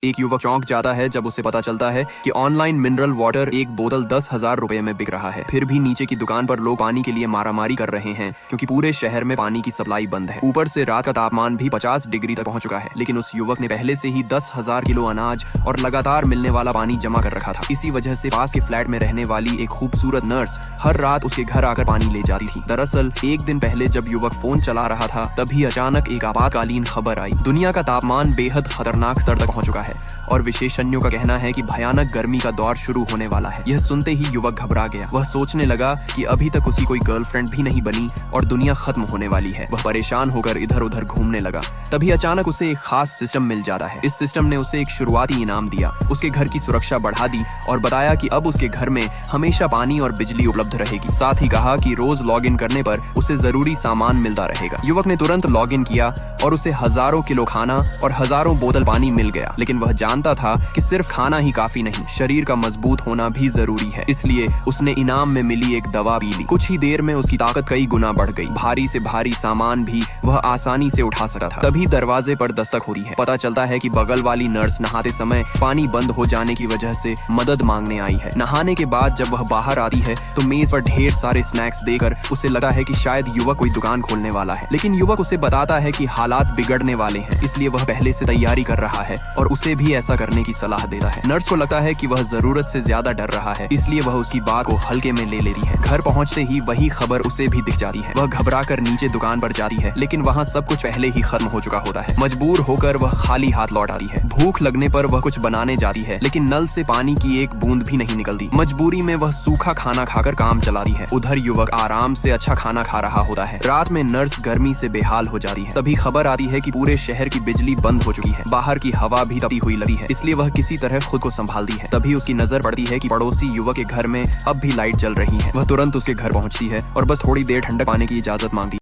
एक युवक चौंक जाता है जब उसे पता चलता है कि ऑनलाइन मिनरल वाटर एक बोतल 10,000 रुपए में बिक रहा है। फिर भी नीचे की दुकान पर लोग पानी के लिए मारामारी कर रहे हैं क्योंकि पूरे शहर में पानी की सप्लाई बंद है। ऊपर से रात का तापमान भी 50 डिग्री तक पहुंच चुका है, लेकिन उस युवक ने पहले से ही 10,000 किलो अनाज और लगातार मिलने वाला पानी जमा कर रखा था। इसी वजह से पास के फ्लैट में रहने वाली एक खूबसूरत नर्स हर रात उसके घर आकर पानी ले जाती थी। दरअसल एक दिन पहले जब युवक फोन चला रहा था तभी अचानक एक आपातकालीन खबर आई। दुनिया का तापमान बेहद खतरनाक स्तर तक पहुंच चुका है और विशेषज्ञों का कहना है कि भयानक गर्मी का दौर शुरू होने वाला है। यह सुनते ही युवक घबरा गया। वह सोचने लगा कि अभी तक उसकी कोई गर्लफ्रेंड भी नहीं बनी और दुनिया खत्म होने वाली है। वह परेशान होकर इधर उधर घूमने लगा। तभी अचानक उसे एक खास सिस्टम मिल जाता है। इस सिस्टम ने उसे एक शुरुआती इनाम दिया, उसके घर की सुरक्षा बढ़ा दी और बताया कि अब उसके घर में हमेशा पानी और बिजली उपलब्ध रहेगी। साथ ही कहा कि रोज लॉग इन करने पर उसे जरूरी सामान मिलता रहेगा। युवक ने तुरंत लॉग इन किया और उसे हजारों किलो खाना और हजारों बोतल पानी मिल गया। लेकिन वह जानता था कि सिर्फ खाना ही काफी नहीं, शरीर का मजबूत होना भी जरूरी है। इसलिए उसने इनाम में मिली एक दवा पी ली। कुछ ही देर में उसकी ताकत कई गुना बढ़ गई। भारी से भारी सामान भी वह आसानी से उठा सकता था। तभी दरवाजे पर दस्तक होती है। पता चलता है कि बगल वाली नर्स नहाते समय पानी बंद हो जाने की वजह से मदद मांगने आई है। नहाने के बाद जब वह बाहर आती है तो मेज पर ढेर सारे स्नैक्स देकर उसे लगा है कि शायद युवक कोई दुकान खोलने वाला है। लेकिन युवक उसे बताता है कि हालात बिगड़ने वाले हैं, इसलिए वह पहले से तैयारी कर रहा है और उसे भी ऐसा करने की सलाह देता है। नर्स को लगता है कि वह जरूरत से ज्यादा डर रहा है, इसलिए वह उसकी बात को हल्के में ले लेती है। घर पहुंचते ही वही खबर उसे भी दिख जाती है। वह घबराकर नीचे दुकान पर जाती है, लेकिन वहां सब कुछ पहले ही खत्म हो चुका होता है। मजबूर होकर वह खाली हाथ लौट आती है। भूख लगने पर वह कुछ बनाने जाती है, लेकिन नल से पानी की एक बूंद भी नहीं निकलती। मजबूरी में वह सूखा खाना खाकर काम चलाती है। उधर युवक आराम से अच्छा खाना खा रहा होता है। रात में नर्स गर्मी से बेहाल हो जाती है। तभी खबर आती है कि पूरे शहर की बिजली बंद हो चुकी है। बाहर की हवा भी तपती हुई लगी है, इसलिए वह किसी तरह खुद को संभालती है। तभी उसकी नजर पड़ती है कि पड़ोसी युवक के घर में अब भी लाइट जल रही है। वह तुरंत उसके घर पहुंचती है और बस थोड़ी देर ठंडक पाने की इजाजत मांगती है।